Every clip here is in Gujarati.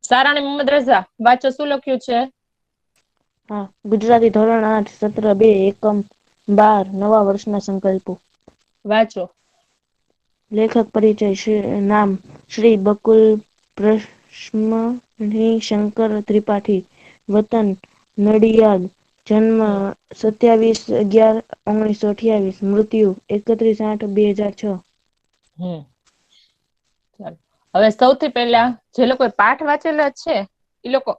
સારાણી મોહમ્મદ રઝા, વાંચો શું લખ્યું છે? હા, ગુજરાતી ધોરણ 8 સત્ર 2 એકમ 12 નવા વર્ષના સંકલ્પો. વાંચો. લેખક પરિચય નામ શ્રી બકુલ શંકર ત્રિપાઠી, વતન નડિયાદ, જન્મ 27/11/1928, મૃત્યુ 31/8/2006. ચાલો, હવે સૌથી પહેલા જે લોકો પાઠ વાંચેલા છે એ લોકો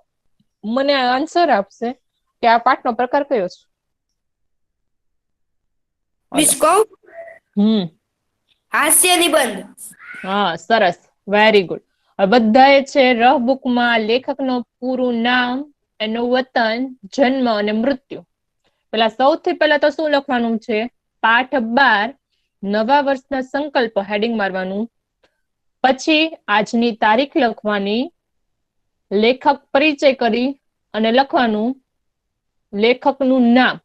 મને આન્સર આપશે કે આ પાઠનો પ્રકાર કયો છે. મિસ કહું? હાસ્ય નિબંધ. હા, સરસ, વેરી ગુડ. બધા એ છે રહ બુકમાં લેખકનું પૂરું નામ, એનું વતન, જન્મ અને મૃત્યુ. પેલા સૌથી પહેલા તો શું લખવાનું છે? પાઠ 12 નવા વર્ષના સંકલ્પ હેડિંગ મારવાનું. પછી આજની તારીખ લખવાની, લેખક પરિચય કરી અને લખવાનું લેખકનું નામ.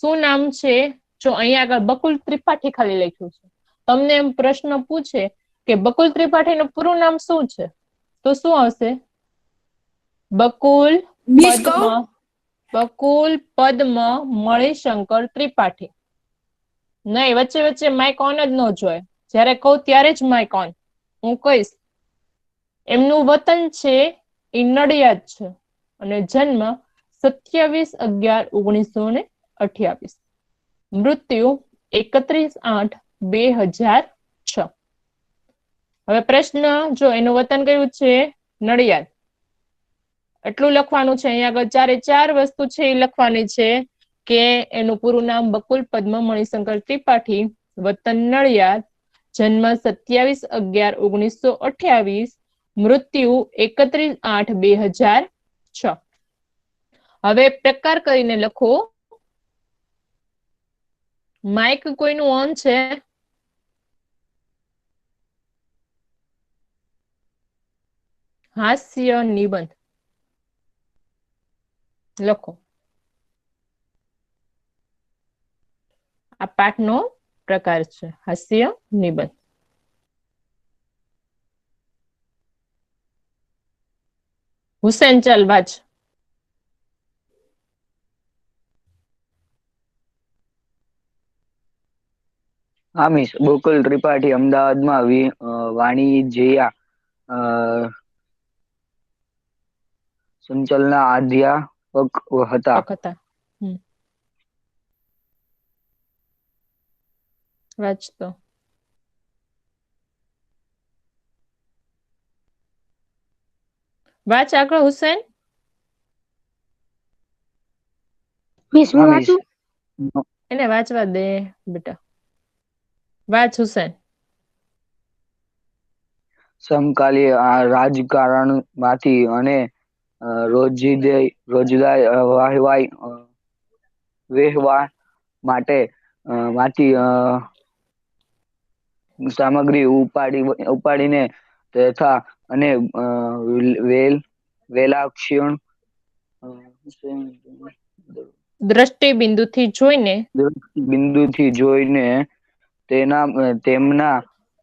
શું નામ છે? જો અહીંયા આગળ બકુલ ત્રિપાઠી ખાલી લખ્યું છે. તમને એમ પ્રશ્ન પૂછે કે બકુલ ત્રિપાઠીનું પૂરું નામ શું છે, તો શું આવશે? બકુલ મિસ કહું? પદ્મ મણિશંકર ત્રિપાઠી. નહીં, વચ્ચે વચ્ચે માઇક ઓન જ ન જોય. જ્યારે કહું ત્યારે જ માઇક ઓન. હું કહીશ. એમનું વતન છે એ નડિયાદ છે અને જન્મ 27/11/1928, મૃત્યુ 31/8/2006. હવે પ્રશ્ન જો એનું વતન કયું છે? નડિયાદ. એટલું લખવાનું છે. અહીંયા આગળ ચારે ચાર વસ્તુ છે એ લખવાની છે કે એનું પૂરું નામ બકુલ પદ્મ મણિશંકર ત્રિપાઠી, વતન નડિયાદ, જન્મ 27/11/1928, મૃત્યુ 31/8/2006. હવે પ્રકાર કરીને લખો. માઇક કોઈનું ઓન છે? હાસ્ય નિબંધ લખો. આ પાઠનો પ્રકાર છે હાસ્ય નિબંધ. હુસેન, ચાલ વાંચ. હા મિસ, બકુલ ત્રિપાઠી અમદાવાદમાં વાણિજ્ય સંચલના અધ્યાપક હતા. વાંચતો. વાંચ આગળ હુસેન. મિસ હું હા મિસ, વાંચું? એને વાંચવા દે બેટા. વાંચ હુસેન. સમકાલીન રાજકારણમાંથી અને રોજિંદા વહેવાર માંથી સામગ્રી ઉપાડીને તથા અને વેલાક્ષણ દ્રષ્ટિબિંદુથી જોઈને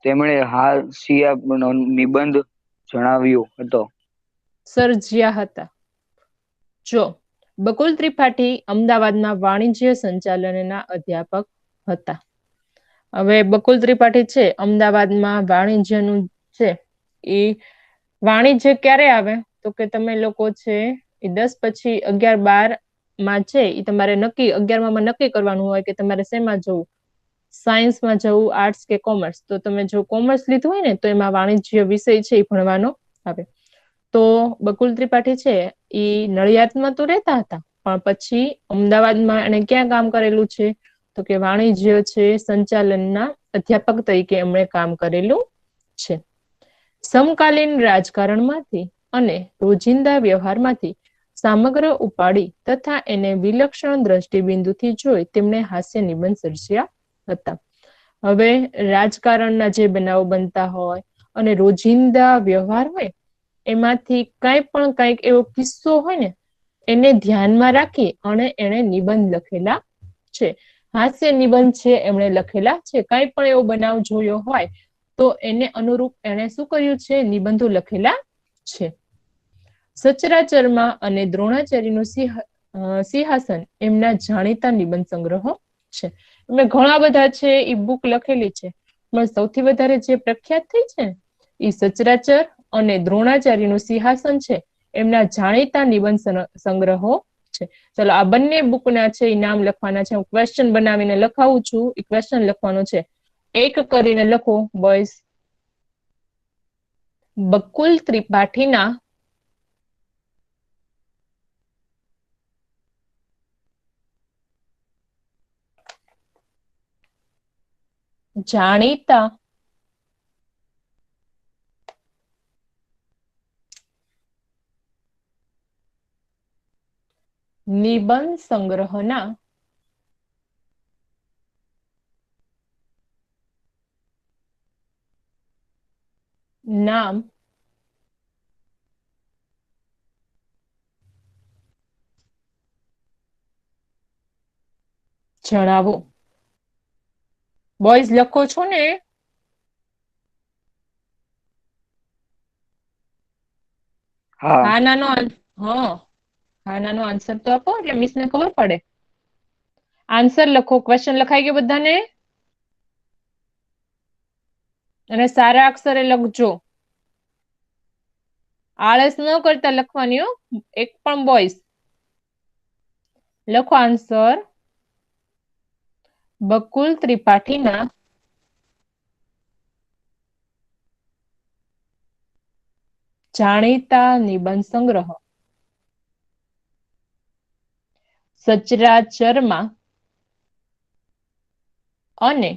તેમણે હાસ્ય નિબંધ જણાવ્યો હતો. સર્જ્યા હતા. જો બકુલ ત્રિપાઠી અમદાવાદના વાણિજ્ય સંચાલનના અધ્યાપક હતા. હવે બકુલ ત્રિપાઠી છે અમદાવાદમાં વાણિજ્યનું છે. એ વાણિજ્ય ક્યારે આવે? તો કે તમે લોકો છે એ 10 પછી 11-12 માં છે એ તમારે નક્કી 11માં નક્કી કરવાનું હોય કે તમારે શેમાં જવું, સાયન્સમાં જવું, આર્ટ્સ કે કોમર્સ. તો તમે જો કોમર્સ લીધું હોય ને તો એમાં વાણિજ્ય વિષય છે એ ભણવાનો આવે. તો બકુલ ત્રિપાઠી છે એ નડિયાદમાં તો રહેતા હતા, પણ પછી અમદાવાદમાં એને ક્યાં કામ કરેલું છે? તો કે વાણિજ્ય છે સંચાલનના અધ્યાપક તરીકે એમણે કામ કરેલું છે. સમકાલીન રાજકારણમાંથી અને રોજિંદા વ્યવહારમાંથી સામગ્ર ઉપાડી તથા એને વિલક્ષણ દ્રષ્ટિબિંદુથી જોઈ તેમણે હાસ્ય નિબંધ સર્જ્યા હતા. હવે રાજકારણના જે બનાવો બનતા હોય અને રોજિંદા વ્યવહાર હોય એમાંથી કંઈક એવો કિસ્સો હોય ને એને ધ્યાનમાં રાખી અને એને નિબંધ લખેલા છે. હાસ્ય નિબંધ છે એમણે લખેલા છે. કંઈ પણ એવો બનાવ જોયો હોય તો એને અનુરૂપ એને શું કર્યું છે? નિબંધો લખેલા છે. સચરાચરમાં અને દ્રોણાચાર્યનું સિંહાસન એમના જાણીતા નિબંધ સંગ્રહો છે. એમને ઘણા બધા છે એ બુક લખેલી છે, પણ સૌથી વધારે જે પ્રખ્યાત થઈ છે એ સચરાચર અને દ્રોણાચાર્યનું સિંહાસન છે એમના જાણીતા નિબંધ સંગ્રહો છે. ચલો આ બંને બુકના છે એ નામ લખવાના છે. હું ક્વેશ્ચન બનાવીને લખાવું છું. એ ક્વેશ્ચન લખવાનો છે. એક કરીને લખો બોયઝ. બકુલ ત્રિપાઠીના જાણીતા નિબંધ સંગ્રહના નામ જણાવો. બોયઝ લખો છો ને? હા નાનો આન્સર તો આપો એટલે મિસ ને ખબર પડે. આન્સર લખો. ક્વેશ્ચન લખાઈ ગયો બધાને? અને સારા અક્ષરે લખજો. આળસ ન કરતા લખવાની હો, એક પણ બોયઝ. લખો આન્સર. બકુલ ત્રિપાઠીના જાણીતા નિબંધ સંગ્રહ સચરાચરમાં અને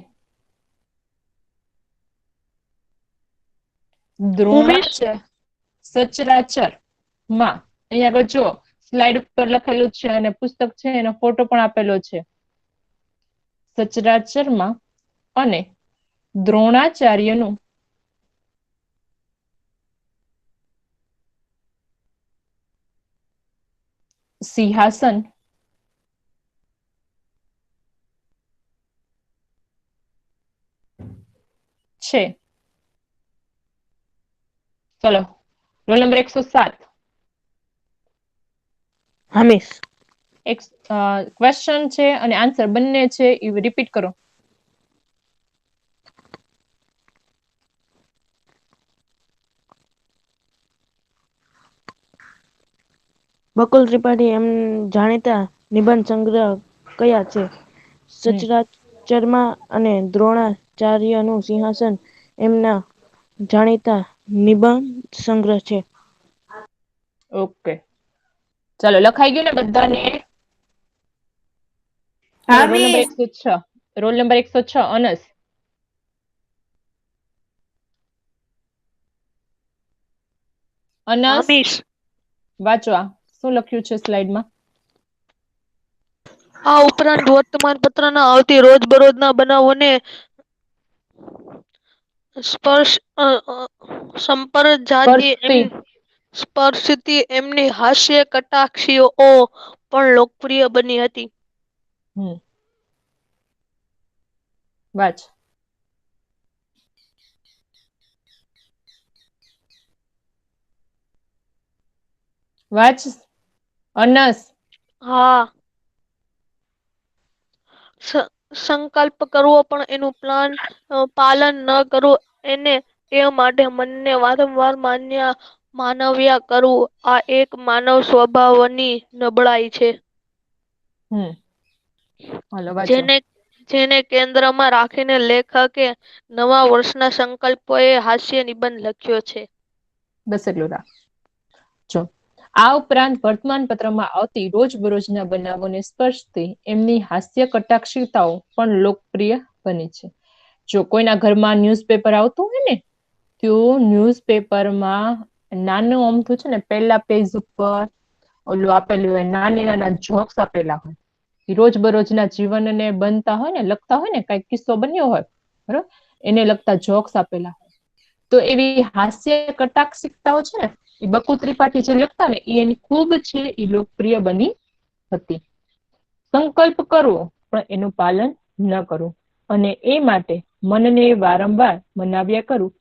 સચરાચર માં, અહીંયા આગળ જો સ્લાઇડ ઉપર લખેલું છે અને પુસ્તક છે એનો ફોટો પણ આપેલો છે. સચરાચરમાં અને દ્રોણાચાર્યનું સિંહાસન છે. ચલો રોલ નંબર 107. હમીશ. એક ક્વેશ્ચન છે અને આન્સર બંને છે એ રિપીટ કરો. બકુલ ત્રિપાઠી એમ જાણીતા નિબંધ સંગ્રહ કયા છે? સચરાચરમાં અને દ્રોણાચાર્યનું સિંહાસન એમના જાણીતા નિબંધ સંગ્રહ છે. ઓકે, ચાલો લખાઈ ગયું ને બધાને? હા roll number miss. 106. Roll number 106 અનસ. અનસ વાંચો. આ શું લખ્યું છે સ્લાઇડમાં? આ ઉપરાંત વર્તમાન પત્રના આવતી રોજબરોજના બનાવોને સ્પર્શતી એમની હાસ્ય કટાક્ષીઓ પણ લોકપ્રિય બની હતી. વાંચ. વાંચ અનસ. હા. સંકલ્પ કરવો પણ એનું પાલન ન કરવું એને એ માટે મનને વારંવાર માનવ્યા કરવું આ એક માનવ સ્વભાવની નબળાઈ છે. હાલો વાંચો. જેને કેન્દ્રમાં રાખીને લેખકે નવા વર્ષના સંકલ્પોએ હાસ્ય નિબંધ લખ્યો છે. બસ એટલું રાખ. જો આ ઉપરાંત વર્તમાન પત્રમાં આવતી રોજબરોજના બનાવોને સ્પર્શતી એમની હાસ્ય કટાક્ષિતાઓ પણ લોકપ્રિય બની છે. જો કોઈના ઘરમાં ન્યૂઝપેપર આવતું હોય ને, તો ન્યૂઝપેપરમાં નાનું અમથું છે ને પહેલા પેજ ઉપર ઓલું આપેલું હોય, નાના જોક્સ આપેલા હોય. રોજ બરોજના જીવનને બનતા હોય ને, લખતા હોય ને, કઈક કિસ્સો બન્યો હોય બરોબર, એને લગતા જોક્સ આપેલા હોય. તો એવી હાસ્ય કટાક્ષિકતાઓ છે ને એ બકુલ ત્રિપાઠી જે લખતા ને એની ખૂબ છે એ લોકપ્રિય બની હતી. સંકલ્પ કરવો પણ એનું પાલન ન કરવું અને એ માટે મનને વારંવાર મનાવ્યા કરવું,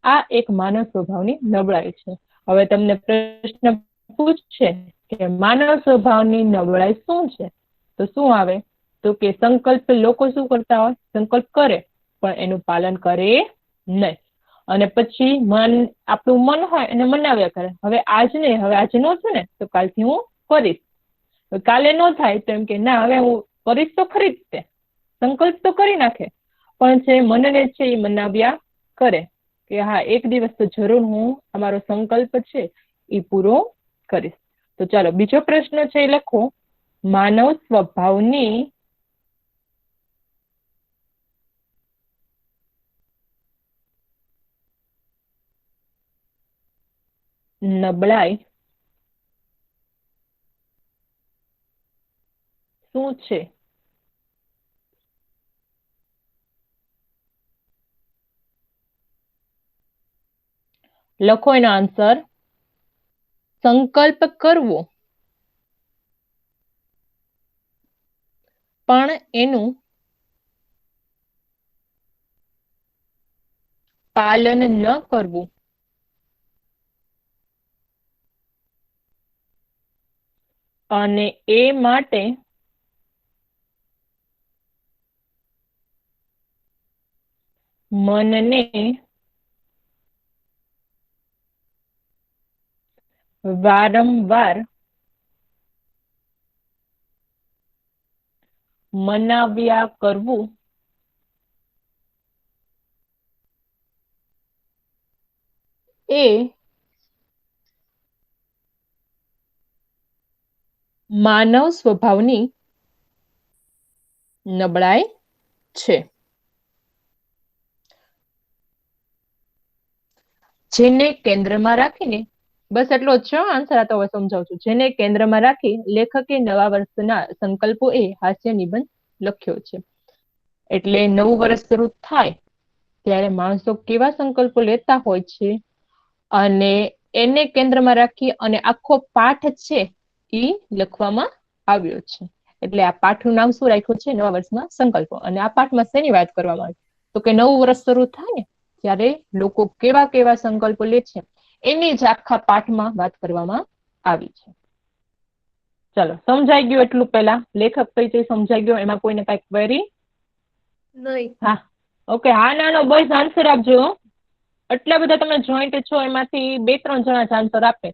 આ એક માનવ સ્વભાવની નબળાઈ છે. હવે તમને પ્રશ્ન પૂછશે કે માનવ સ્વભાવની નબળાઈ શું છે, તો શું આવે? તો કે સંકલ્પ લોકો શું કરતા હોય? સંકલ્પ કરે પણ એનું પાલન કરે નહીં, અને પછી આપણું મન હોય એને મનાવ્યા કરે. હવે આજ નહીં, હવે આજે ન થયું ને તો કાલથી હું કરીશ. કાલે ન થાય તો એમ કે ના હવે હું કરીશ તો ખરી જ તે. સંકલ્પ તો કરી નાખે પણ છે મનને છે એ મનાવ્યા કરે કે હા એક દિવસ તો જરૂર હું અમારો સંકલ્પ છે એ પૂરો કરીશ. તો ચાલો બીજો પ્રશ્ન છે એ લખો. માનવ સ્વભાવની નબળાઈ શું છે? લખો એનો આન્સર. સંકલ્પ કરવો પણ એનું પાલન ન કરવું, અને એ માટે મનને વારંવાર મનાવ્યા કરવું એ માનવ સ્વભાવની નબળાઈ છે. જેને કેન્દ્રમાં રાખીને, બસ એટલો જ છે આન્સર, આ તો હવે સમજાવું છું. જેને કેન્દ્રમાં રાખી લેખકે નવા વર્ષના સંકલ્પો એ હાસ્ય નિબંધ લખ્યો છે. એટલે નવું વર્ષ શરૂ થાય ત્યારે માણસો કેવા સંકલ્પો લેતા હોય છે અને એને કેન્દ્રમાં રાખી અને આખો પાઠ છે એ લખવામાં આવ્યો છે. એટલે આ પાઠનું નામ શું રાખ્યું છે? નવા વર્ષના સંકલ્પો. અને આ પાઠમાં શેની વાત કરવામાં આવી? તો કે નવું વર્ષ શરૂ થાય ને ત્યારે લોકો કેવા કેવા સંકલ્પો લે છે એની જ આખા પાઠમાં વાત કરવામાં આવી છે. ચલો સમજાઈ ગયું એટલું? પહેલા લેખક પરિચય સમજાઈ ગયો? એમાં કોઈને કઈ ક્વેરી? નહીં. હા ઓકે. હા નાનો બોયઝ આન્સર આપજો. એટલા બધા તમે જોઈન્ટ છો એમાંથી 2-3 જણા જ આન્સર આપે.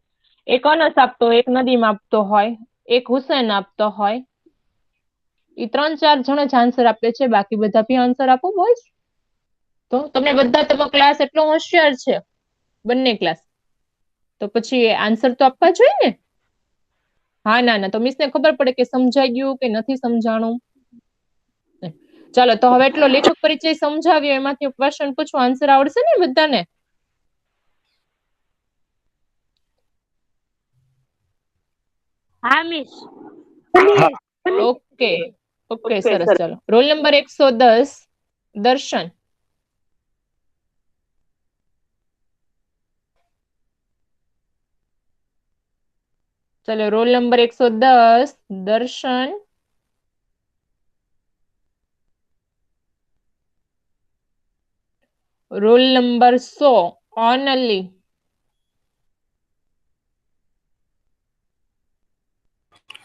એક અનસ આપતો હોય, એક નદીમ આપતો હોય, એક હુસેન આપતો હોય. એ 3-4 જણા જ આન્સર આપે છે. બાકી બધા બી આન્સર આપો બોયઝ. તો તમને બધા તમારો ક્લાસ એટલો હોશિયાર છે, બંને ક્લાસ, તો પછી આન્સર તો આપવા જોઈએ ને. હા ના તો મિસને ખબર પડે કે સમજાઈ ગયું કે નથી સમજાણું. ચાલો તો હવે એટલો લેખક પરિચય સમજાવ્યો, એમાંથી ક્વેશ્ચન પૂછું, આન્સર આવડશે ને બધાને? હા મિસ. ઓકે ઓકે સરસ. ચાલો રોલ નંબર 110 દર્શન. ચલો રોલ નંબર 110 દર્શન. Roll number 100 only.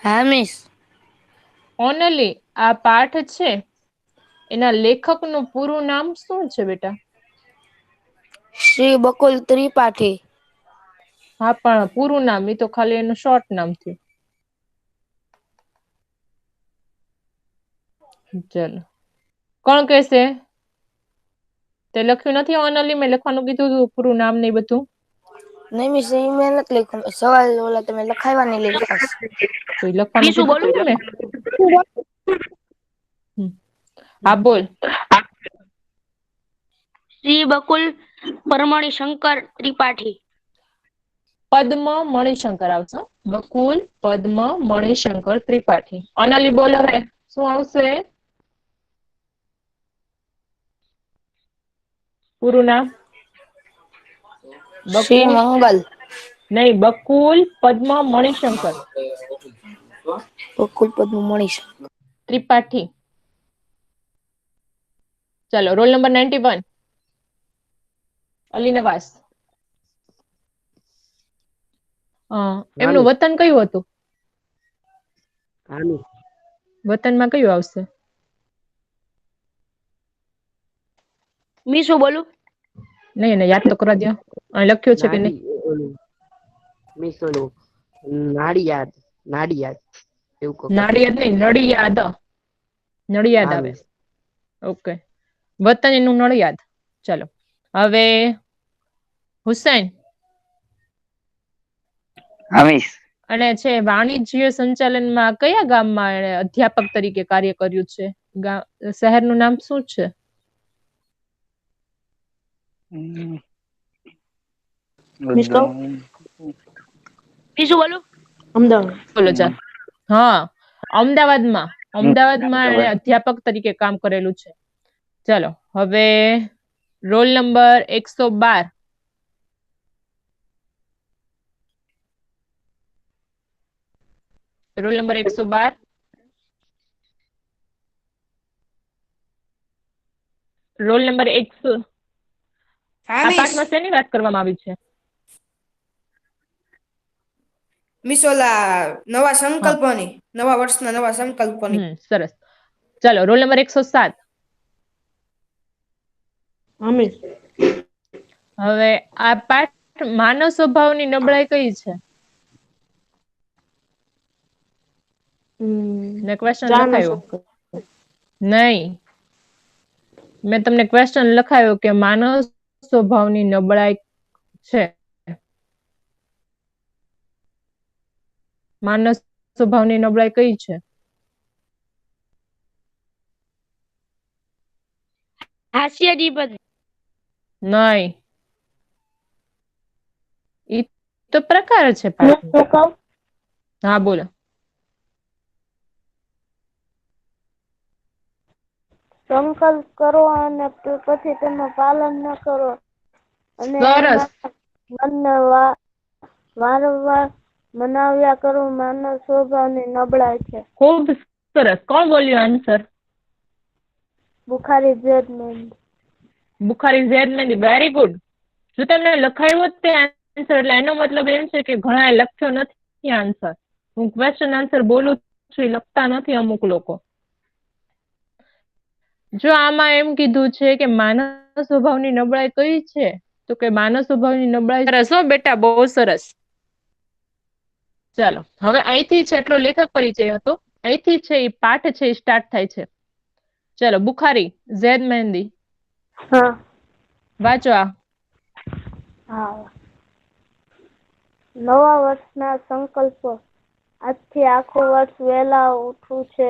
હા મિસ. ઓનલી આ પાઠ છે એના લેખકનું પૂરું નામ શું છે બેટા? શ્રી બકુલ ત્રિપાઠી. હા પણ પૂરું નામ? એ તો ખાલી એનું શોર્ટ નામ થયું. ચલો કોણ કહેશે? તે લખ્યું નથી ઓનલી? મેં લખવાનું કીધું હતું પૂરું નામ ને બધું. નહીં મિસ, એ મેં નથી લખ્યું. સવાલ ઓલા તમે લખાવ્યા નહીં લખ્યા. તો એ લખવાનું શું કીધું હતું ને મેં. હા બોલ. શ્રી બકુલ પરમણી શંકર ત્રિપાઠી. પદ્મ મણિશંકર આવશે. બકુલ પદ્મ મણિશંકર ત્રિપાઠી. ઓનલી બોલ હવે શું આવશે પૂરું નામ? શ્રી બકુલ મંગલ. નહીં, બકુલ પદ્મ મણિશંકર બકુલ પદ્મ મણીશ ત્રિપાઠી. ચલો રોલ નંબર 91 અલી નવાઝ. એમનું વતન કયું હતું? આનું વતનમાં કયું આવશે? મી શું બોલું? નહીં એને યાદ તો કરવા દો. અહીં લખ્યું છે કે નહીં? મિસોલું નાડિયાદ નાડિયાદ એવું કહો. નાડિયાદ નહીં, નડિયાદ. નડિયાદ આવે. ઓકે, વતન એનું નડિયાદ. ચલો હવે હુસૈન હમીશ અને છે વાણિજ્ય સંચાલનમાં કયા ગામમાં એણે અધ્યાપક તરીકે કાર્ય કર્યું છે? શહેરનું નામ શું છે? મિસ્કો મી શું બોલું? અમદાવાદ. બોલો ચાલ. હા, અમદાવાદમાં એણે અધ્યાપક તરીકે કામ કરેલું છે. ચલો હવે roll number 112. Roll number 112. Roll number 100. આ પાઠમાં શેની વાત કરવામાં આવી છે? મિસોલા નવા સંકલ્પોની, નવા વર્ષના નવા સંકલ્પોની. સરસ. ચલો રોલ નંબર 107. હમીશ. હવે આ પાઠ માનવ સ્વભાવની નબળાઈ કઈ છે? ને ક્વેશ્ચન લખાયો નહીં. મેં તમને ક્વેશ્ચન લખાયો કે માનવ સ્વભાવની નબળાઈ છે. માનવ સ્વભાવની નબળાઈ કઈ છે? હાસ્યાજીવન. નહીં, ઈ તો પ્રકાર છે પાઠનો. હા બોલો. સંકલ્પ કરો અને પછી તેનું પાલન ન કરો અને સરસ. મનને વારંવાર મનાવ્યા કરો માનવ સ્વભાવની નબળાઈ છે. ખૂબ સરસ. કોણ બોલ્યું આન્સર? બુખારી જેડમેન્ટ. Bukhari Z Mehndi. Very good. જો તમને લખાયું તે આન્સર એટલે એનો મતલબ એમ છે કે ઘણા લખ્યો નથી આન્સર. હું ક્વેશ્ચન આન્સર બોલું છું એ લખતા નથી અમુક લોકો. જો આમાં એમ કીધું છે કે માનવ સ્વભાવની નબળાઈ કઈ છે, તો કે માનવ સ્વભાવની નબળાઈ. સરસ હો બેટા, બહુ સરસ. ચાલો હવે અહીંથી છે એટલો લેખક પરિચય હતો. અહીંથી છે એ પાઠ છે એ સ્ટાર્ટ થાય છે. ચલો બુખારી ઝેડ મહેંદી હા વાંચો આ. હા. નવા વર્ષના સંકલ્પો. આજથી આખું વર્ષ વહેલા ઉઠવું છે.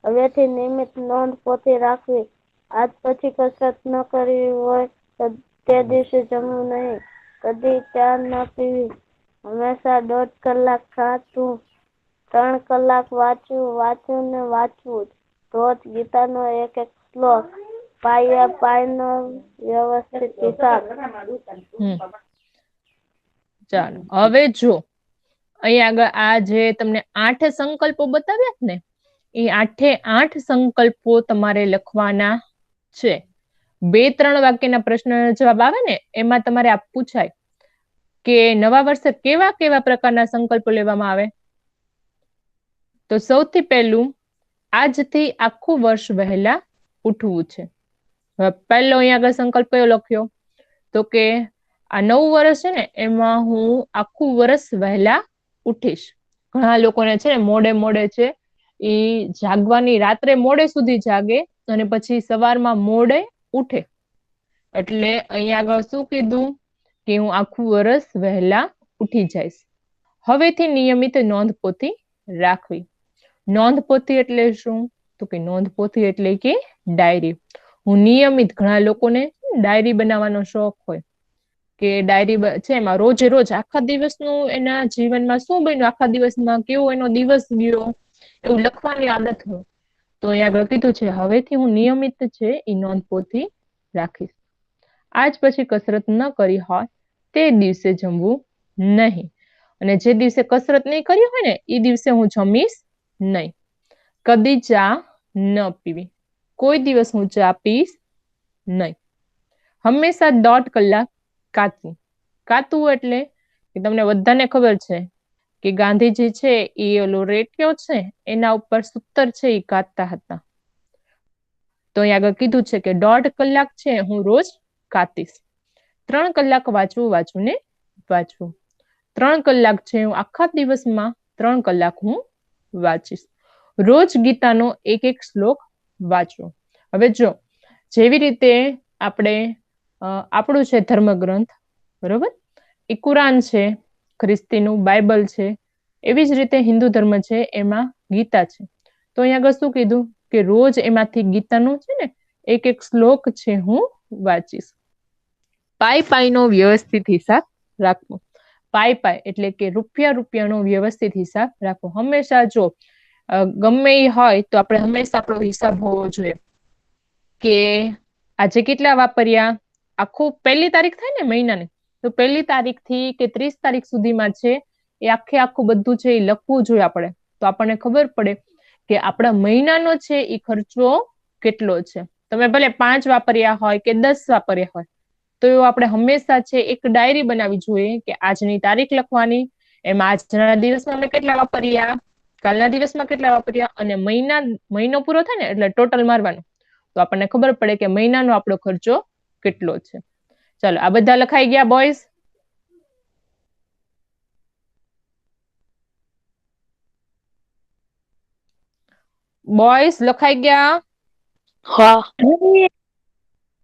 હવેથી નિયમિત નોંધ પોથી રાખવી. આજ પછી કસરત ન કરવી હોય તો તે દિવસે જમવું નહીં. કદી ચા ન પીવી. હંમેશા 1.5 કલાક ખાતું. 3 કલાક વાંચવું ને વાંચવું. રોજ ગીતાનો એક શ્લોક. પાયનો વ્યવસ્થિત હિસાબ. ચાલો હવે જો અહીં આગળ આ જે તમને 8 સંકલ્પો બતાવ્યા ને, એ 8 સંકલ્પો તમારે લખવાના છે. 2-3 વાક્યના પ્રશ્નનો જવાબ આવે ને એમાં તમારે આ પૂછાય કે નવા વર્ષે કેવા કેવા પ્રકારના સંકલ્પો લેવામાં આવે. તો સૌથી પહેલું, આજથી આખું વર્ષ વહેલા ઉઠવું છે. હવે પહેલો અહીં આગળ સંકલ્પ કયો લખ્યો? તો કે આ નવું વર્ષ છે ને એમાં હું આખું વર્ષ વહેલા ઉઠીશ. ઘણા લોકોને છે ને મોડે છે એ જાગવાની, રાત્રે મોડે સુધી જાગે અને પછી સવારમાં મોડે ઉઠે. એટલે અહીં આગળ શું કીધું કે હું આખું વર્ષ વહેલા ઉઠી જઈશ. હવેથી નિયમિત નોંધપોથી રાખવી. નોંધપોથી એટલે શું? તો કે નોંધપોથી એટલે કે ડાયરી. હું નિયમિત, ઘણા લોકોને ડાયરી બનાવવાનો શોખ હોય કે ડાયરી છે એમાં રોજે રોજ આખા દિવસનું એના જીવનમાં શું બન્યું, આખા દિવસમાં કેવો એનો દિવસ ગયો, એવું લખવાની આદત હોય. તો અહીંયા આગળ કીધું છે હવેથી હું નિયમિત છે એ નોંધપોથી રાખીશ. આજ પછી કસરત ન કરી હોય તે દિવસે જમવું નહીં. અને જે દિવસે કસરત નહીં કરી હોય ને એ દિવસે હું જમીશ નહીં. કદી ચા ન પીવી. કોઈ દિવસ હું ચા પીશ નહીં. હંમેશા 1.5 કલાક કાતું. કાતું એટલે કે તમને બધાને ખબર છે કે ગાંધીજી છે એ ઓલો રેડિયો છે એના ઉપર સૂતર છે એ કાતતા હતા. તો અહીં આગળ કીધું છે કે 1.5 કલાક છે હું રોજ કાતીશ. 3 કલાક વાંચવું ને વાંચવું. 3 કલાક છે હું આખા દિવસમાં 3 કલાક હું વાંચીશ. રોજ ગીતાનો એક શ્લોક વાંચવો. હવે જો જેવી રીતે આપણે આપણું છે ધર્મગ્રંથ, બરોબર, એ કુરાન છે, ખ્રિસ્તીનું બાઇબલ છે, એવી જ રીતે હિન્દુ ધર્મ છે એમાં ગીતા છે. તો અહીંયા આગળ શું કીધું કે રોજ એમાંથી ગીતાનો છે ને એક શ્લોક છે હું વાંચીશ. પાઈનો વ્યવસ્થિત હિસાબ રાખવો. પાઈ એટલે કે રૂપિયાનો વ્યવસ્થિત હિસાબ રાખવો. હંમેશા જો ગમે એ હોય તો આપણે હંમેશા આપણો હિસાબ હોવો જોઈએ કે આજે કેટલા વાપર્યા. આખું 1 તારીખ થાય ને મહિનાની, તો 1 તારીખથી કે 30 તારીખ સુધીમાં છે એ આખું બધું છે એ લખવું જોઈએ આપણે. તો આપણને ખબર પડે કે આપણા મહિનાનો છે એ ખર્ચો કેટલો છે. તમે ભલે 5 વાપર્યા હોય કે 10 વાપર્યા હોય, તો આપણે હંમેશા છે એક ડાયરી બનાવવી જોઈએ કે આજની તારીખ લખવાની, એમાં આજના દિવસમાં અમે કેટલા વાપર્યા, કાલના દિવસમાં કેટલા વાપર્યા, અને મહિનો પૂરો થાય ને એટલે ટોટલ મારવાનું. તો આપણને ખબર પડે કે મહિનાનો આપણો ખર્ચો કેટલો છે. ચાલો, આ બધા લખાઈ ગયા બોયઝ? બોયઝ લખાઈ ગયા? હા.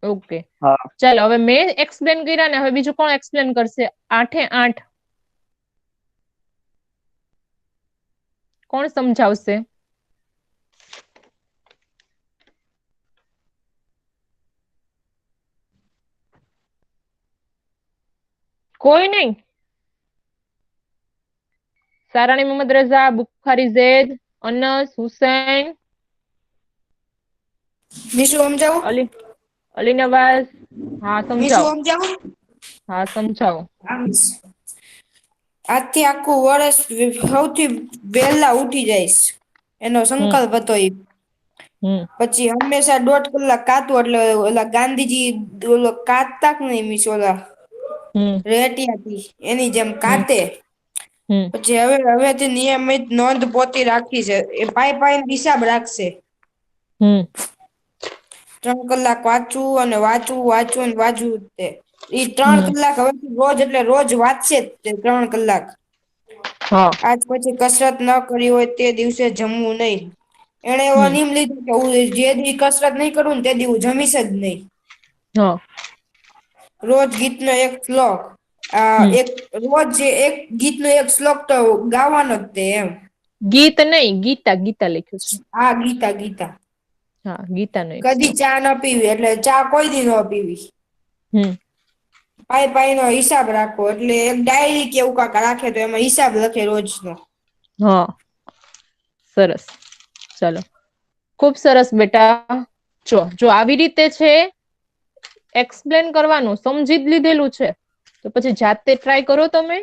ઓકે, હા. ચાલો હવે મેં એક્સપ્લેન કર્યા ને હવે બીજું કોણ એક્સપ્લેન કરશે? 8 કોણ સમજાવશે? કોઈ નહીં? સારાણી મોહમ્મદ રઝા, બુખારી ઝેદ, અનસ, હુસૈન, બીજું સમજાવું? અલી નવાઝ. હા સમજાવો. બીજું સમજાવું? હા સમજાવો. આજથી આખું વર્ષ સૌથી વહેલા ઉઠી જઈશ, એનો સંકલ્પ હતો એ. પછી હંમેશા 1.5 કલાક કાતું, એટલે ઓલા ગાંધીજી ઓલો કાતતા કે નહીં મીસ ઓલા રેટિયાથી એની જેમ કાતે. પછી હવેથી નિયમિત નોંધ પોતી રાખી છે. એ પાઈ હિસાબ રાખશે. 3 કલાક વાંચવું અને વાંચવું તે. એ 3 કલાક હવે રોજ, એટલે રોજ વાંચશે જ તે 3 કલાક. હા. આજ પછી કસરત ન કરી હોય તે દિવસે જમવું નહીં. એને એવો નિયમ લીધો કે હું જે દી કસરત નહીં કરું ને તે દી હું જમીશ જ નહીં. હા. રોજ ગીતનો એક શ્લોક, રોજ એક ગીતનો એક શ્લોક તો ગાવાનો જ તે એમ. ગીત નહીં, ગીતા લખ્યું છે. હા, ગીતા. હા, ગીતાનો એક કદી શ્લોક. ચા ન પીવી, એટલે ચા કોઈ દી ન પીવી. પાઈનો હિસાબ રાખવો, એટલે એક ડાયરી કે એવું કાક રાખે તો એમાં હિસાબ લખે રોજનો. હા, સરસ. ચાલો, ખુબ સરસ બેટા. જો આવી રીતે છે એક્સપ્લેન કરવાનું, સમજી જ લીધેલું છે તો પછી જાતે ટ્રાય કરો. તમે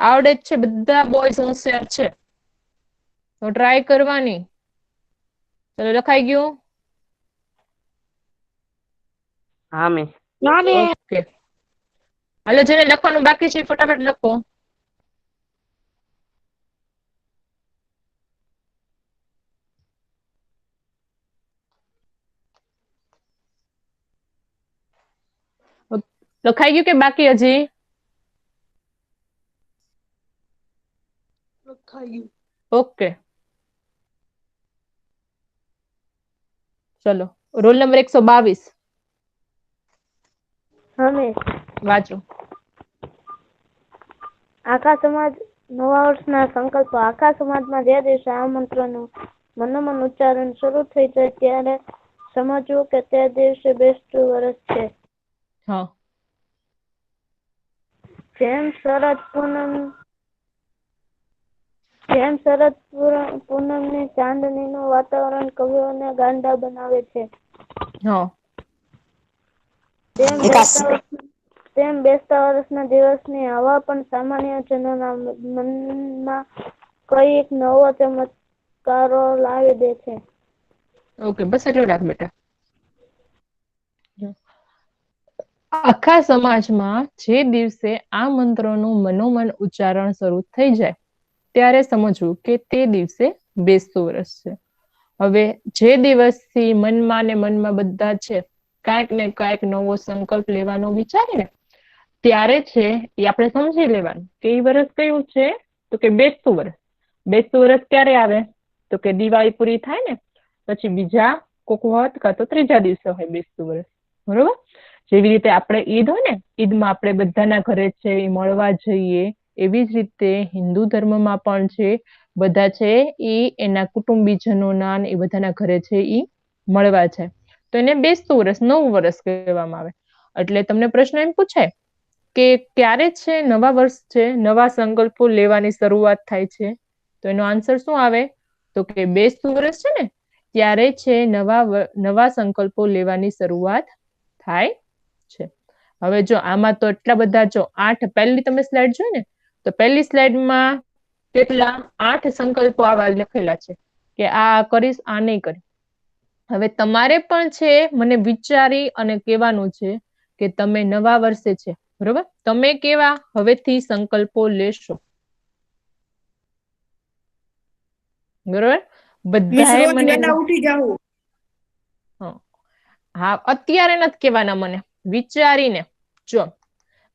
આવડે જ છે, બધા બોયઝ હોશિયાર છે તો ટ્રાય કરવાની. ચલો, લખાઈ ગયું? હા મિસ. ઓકે, હાલો, જેને લખવાનું બાકી છે ફટાફટ લખો. લખાઈ ગયું કે બાકી હજી? ઓકે, ચલો. Roll number 122. હવે વાંચો. આખા સમાજ નવા વર્ષના સંકલ્પો. આખા સમાજમાં જે દિવસે આ મંત્રનું મનોમન ઉચ્ચારણ શરૂ થઈ જાય ત્યારે સમજવું કે તે દિવસે બેસતું વર્ષ છે. હા. જેમ શરદ પૂનમની ચાંદનીનું વાતાવરણ કવિઓને ગાંડા બનાવે છે, હા. તેમ બેસતા વર્ષના દિવસની હવા પણ સામાન્ય જનોના મનમાં કઈક નવો ચમત્કારો લાવી દે છે. ઓકે, બસ એટલું રાખ બેટા. આખા સમાજમાં જે દિવસે આ મંત્રનું મનોમન ઉચ્ચારણ શરૂ થઈ જાય ત્યારે સમજવું કે તે દિવસે બેસતું વર્ષ છે. હવે જે દિવસથી મનમાં ને મનમાં બધા છે કાંઈક ને કાંઈક નવો સંકલ્પ લેવાનો વિચારે ને ત્યારે છે એ આપણે સમજી લેવાનું કે એ વર્ષ કયું છે, તો કે બેસતું વર્ષ. બેસતું વર્ષ ક્યારે આવે, તો કે દિવાળી પૂરી થાય ને પછી બીજા કોક વખત કાં તો ત્રીજા દિવસે હોય બેસતું વર્ષ, બરોબર. જેવી રીતે આપણે ઈદ હોય ને, ઈદમાં આપણે બધાના ઘરે છે એ મળવા જઈએ, એવી જ રીતે હિન્દુ ધર્મમાં પણ છે બધા છે એ એના કુટુંબીજનોના એ બધાના ઘરે છે એ મળવા જાય, તો એને બેસતું વર્ષ, નવું વર્ષ કહેવામાં આવે. એટલે તમને પ્રશ્ન એમ પૂછાય કે ક્યારે છે નવા વર્ષ છે, નવા સંકલ્પો લેવાની શરૂઆત થાય છે, તો એનો આન્સર શું આવે, તો કે બેસતું વર્ષ છે ને ત્યારે છે નવા સંકલ્પો લેવાની શરૂઆત થાય છે. હવે જો આમાં તો એટલા બધા, જો 8 પહેલી તમે સ્લાઇડ જોઈ ને, તો પહેલી સ્લાઇડમાં કેટલા 8 સંકલ્પો આવા લખેલા છે કે આ કરીશ, આ નહીં કરીશ. હવે તમારે પણ છે મને વિચારી અને કહેવાનું છે કે તમે નવા વર્ષે છે, બરોબર, તમે કેવા હવેથી સંકલ્પો લેશો, બરોબર. બધાએ મને ઉઠી જાવું. હા, અત્યારે નથી કહેવાના, મને વિચારીને. જો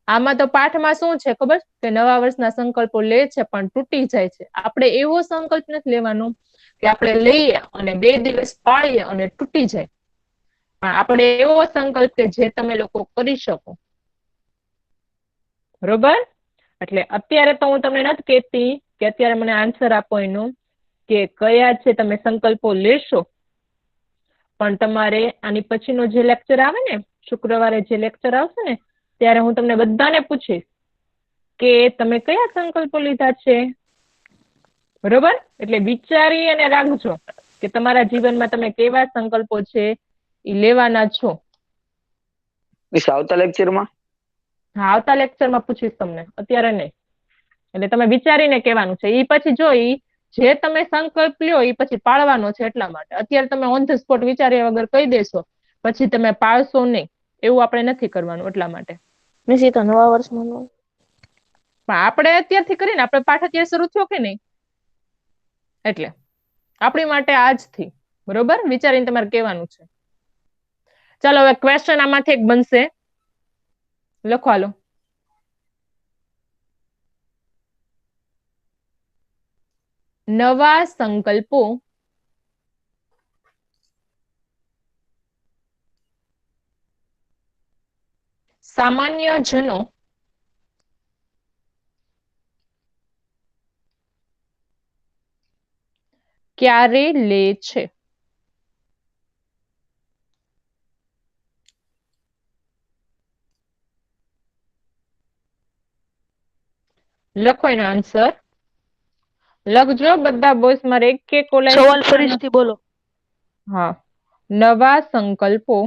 આમાં તો પાઠમાં શું છે ખબર, કે નવા વર્ષના સંકલ્પો લે છે પણ તૂટી જાય છે. આપણે એવો સંકલ્પ નથી લેવાનો કે આપણે લઈએ અને 2 દિવસ પાળીએ અને તૂટી જાય, પણ આપણે એવો સંકલ્પ કે જે તમે લોકો કરી શકો, બરોબર. એટલે અત્યારે તો હું તમને નથી કહેતી કે અત્યારે મને આન્સર આપો એનો કે કયા છે તમે સંકલ્પો લેશો, પણ તમારે આની પછીનો જે લેક્ચર આવે ને, શુક્રવારે જે લેક્ચર આવશે ને, ત્યારે હું તમને બધાને પૂછીશ કે તમે કયા સંકલ્પો લીધા છે, બરોબર. એટલે વિચારી અને રાખજો કે તમારા જીવનમાં તમે કેવા સંકલ્પો છે એ લેવાના છો. આવતા લેક્ચરમાં? હા, આવતા લેક્ચરમાં પૂછીશ તમને, અત્યારે નહીં. એટલે તમે વિચારીને કહેવાનું છે. એ પછી જો જે તમે સંકલ્પ લ્યો એ પછી પાળવાનો છે, એટલા માટે. અત્યારે તમે ઓન ધ સ્પોટ વિચાર્યા વગર કહી દેશો પછી તમે પાળશો નહીં, એવું આપણે નથી કરવાનું, એટલા માટે. તો નવા વર્ષમાં પણ આપણે અત્યારથી કરીને, આપણે પાઠ અત્યારે શરૂ થયો કે નહીં, એટલે આપણી માટે આજથી, બરોબર, વિચારીને તમારે કહેવાનું છે. ચાલો હવે ક્વેશ્ચન આમાંથી એક બનશે, લખો હાલો. નવા સંકલ્પો સામાન્ય જનો ક્યારે લે છે? લખો એનો આન્સર, લખજો બધા બોયસ. મારે એક સવાલ ફરીથી બોલો. હા, નવા સંકલ્પો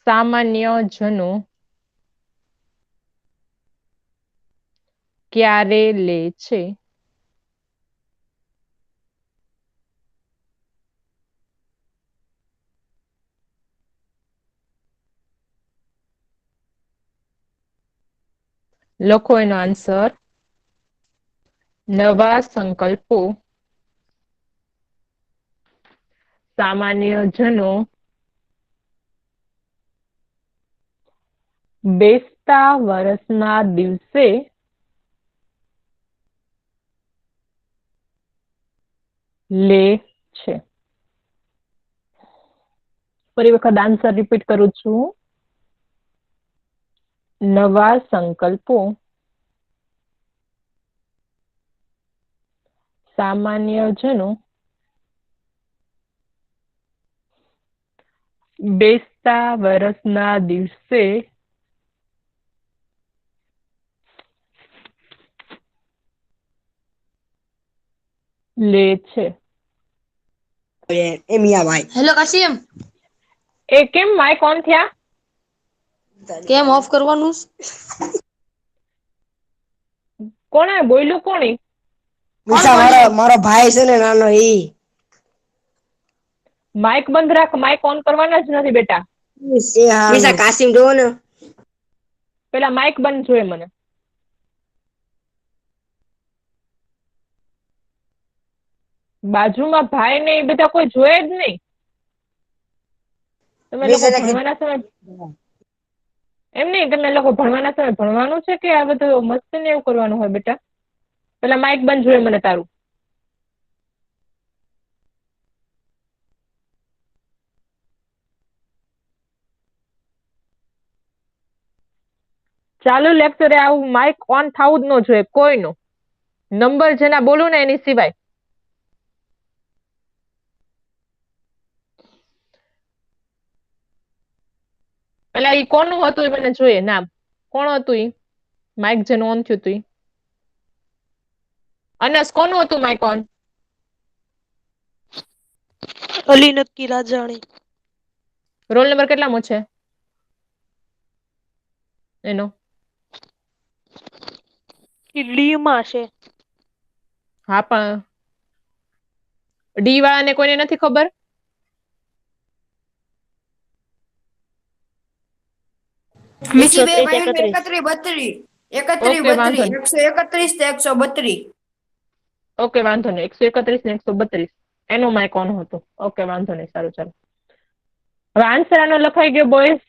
સામાન્ય જનો ક્યારે લે છે? લખો એનો આન્સર, નવા સંકલ્પો સામાન્ય જનો બેસતા વર્ષના દિવસે લે છે. ફરી વખત આન્સર રિપીટ કરું છું. નવા સંકલ્પો સામાન્ય જનો બેસતા વર્ષના દિવસે લે છે. હેલો કાશિમ, એ કેમ માઇક ઓન થયા? કેમ ઓફ કરવાનું? કોણે બોલ્યું? કોણે? મારો ભાઈ છે ને નાનો, ઈ માઇક બંધ રાખ, માઇક ઓન કરવાના જ નથી બેટા. કાશિમ જોવો ને, પેલા માઇક બંધ જોઈએ મને. બાજુમાં ભાઈ ને એ બધા કોઈ જોયે જ નહીં. તમે લોકો ભણવાના સમય એમ નહીં, તમે લોકો ભણવાના સમય ભણવાનું છે કે આ બધું મસ્તી ને એવું કરવાનું હોય બેટા? પેલા માઇક બંધ જોઈએ મને તારું. ચાલુ લેક્ચરે આવું માઇક ઓન થવું જ ન જોઈએ કોઈનું. નંબર જેના બોલું ને એની સિવાય. પેલા ઈ કોનું હતું એ મને જોઈએ નામ. કોણ હતું ઈ માઇક જેનું ઓન થયું હતું ઈ? અનસ કોનું હતું માઇક ઓન? અલી નક્કી રાજાણી. રોલ નંબર કેટલામો છે એનો? ડી માં છે. હા પણ ડી વાળાને કોઈને નથી ખબર? મિસી બે 130, 31, 32, 31, ઓકે વાંધો 32, 131 ને 132. ઓકે વાંધો નહીં. 131 ને 132 એનો માઇક ઓન હતો. ઓકે વાંધો નહીં, સારું ચાલો. હવે આન્સર આનો લખાઈ ગયો બોયઝ?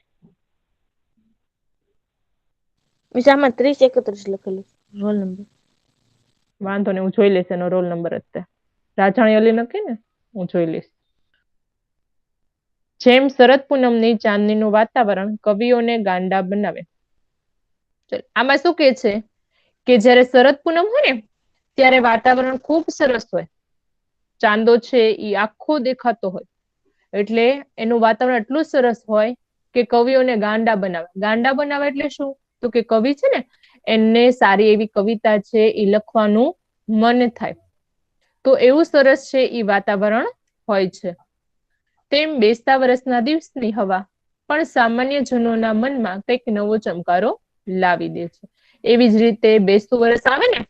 વિશામાં 30, 31 લખેલું રોલ નંબર. વાંધો નહીં, હું જોઈ લઈશ એનો રોલ નંબર અત્યારે. રાજાણી અલી નક્કી ને, હું જોઈ લઈશ. જેમ શરદ પૂનમની ચાંદનીનું વાતાવરણ કવિઓને ગાંડા બનાવે. આમાં શું કે છે કે જ્યારે શરદ પૂનમ હોય ને ત્યારે વાતાવરણ ખૂબ સરસ હોય. ચાંદો છે એ આખો દેખાતો હોય, એટલે એનું વાતાવરણ એટલું સરસ હોય કે કવિઓને ગાંડા બનાવે. ગાંડા બનાવે એટલે શું? તો કે કવિ છે ને એને સારી એવી કવિતા છે એ લખવાનું મન થાય. તો એવું સરસ છે એ વાતાવરણ હોય છે. તેમ બેસતા વર્ષના દિવસની હવા પણ સામાન્ય જનોના મનમાં કંઈક નવો ચમકારો લાવી દે છે. એવી જ રીતે બેસતું વર્ષ આવે ને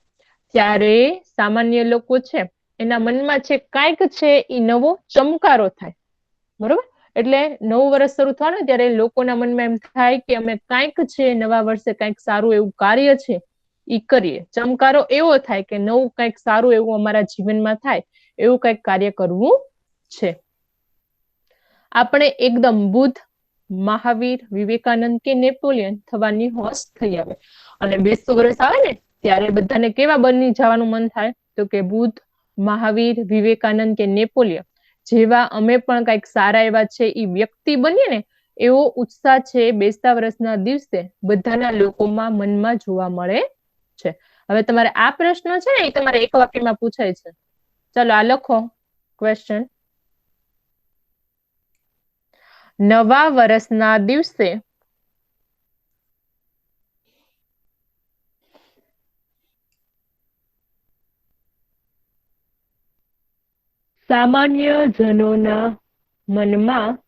ત્યારે સામાન્ય લોકો છે એના મનમાં છે કાંઈક છે એ નવો ચમકારો થાય. બરોબર? એટલે નવું વર્ષ શરૂ થવાનું ત્યારે લોકોના મનમાં એમ થાય કે અમે કાંઈક છે નવા વર્ષે કાંઈક સારું એવું કાર્ય છે ઈ કરીએ. ચમકારો એવો થાય કે નવું કંઈક સારું એવું અમારા જીવનમાં થાય, એવું કંઈક કાર્ય કરવું છે. આપણે એકદમ બુદ્ધ, મહાવીર, વિવેકાનંદ કે નેપોલિયન થવાની હોશ થઈ આવે. અને બેસતું વર્ષ આવે ને ત્યારે બધાને કેવા બની જવાનું મન થાય? તો કે બુદ્ધ, મહાવીર, વિવેકાનંદ કે નેપોલિયન જેવા અમે પણ કંઈક સારા એવા છે એ વ્યક્તિ બનીએ ને એવો ઉત્સાહ છે બેસતા વર્ષના દિવસે બધાના લોકોમાં મનમાં જોવા મળે છે. હવે તમારે આ પ્રશ્ન છે ને એ તમારે એક વાક્યમાં પૂછાય છે. ચલો આ લખો ક્વેશ્ચન. નવા વર્ષના દિવસે સામાન્ય જનોના મનમાં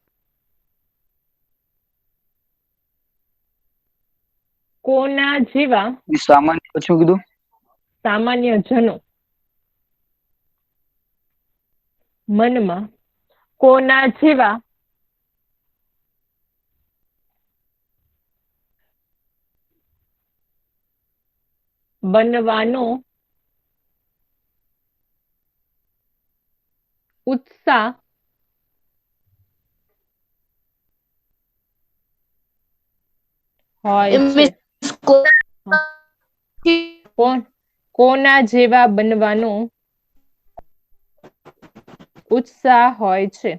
કોના જેવા સામાન્ય શું કીધું? સામાન્ય જનો મનમાં કોના જેવા બનવાનો ઉત્સાહ હોય છે. કોના જેવા બનવાનો ઉત્સાહ હોય છે.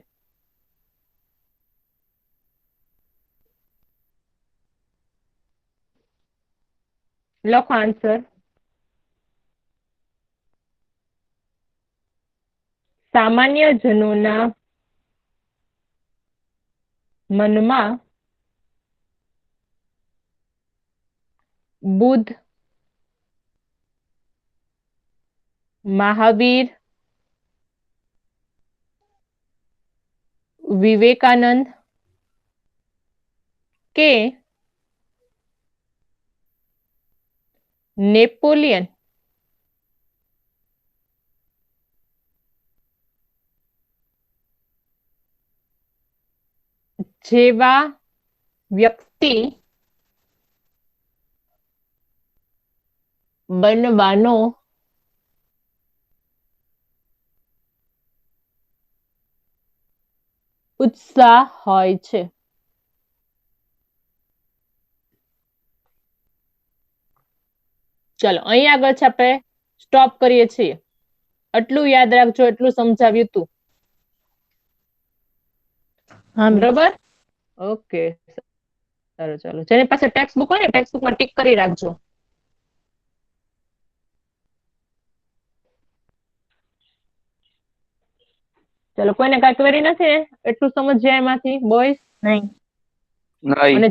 લખો આન્સર. સામાન્ય જનોના મનમાં બુદ્ધ, મહાવીર, વિવેકાનંદ કે નેપોલિયન જેવા વ્યક્તિ બનવાનો ઉત્સાહ હોય છે. ચલો અહીં આગળ છે આપણે સ્ટોપ કરીએ છીએ. આટલું યાદ રાખજો, એટલું સમજાવ્યું તું. બરોબર? ઓકે, ચાલો ચાલો. જેની પાસે ટેક્સ્ટ બુક હોય ને ટેક્સ્ટ બુકમાં ટીક કરી રાખજો. ચલો, કોઈને કાંઈ ક્વેરી નથી ને? એટલું સમજ્યા એમાંથી બોયઝ? નહીં. નહીં. અને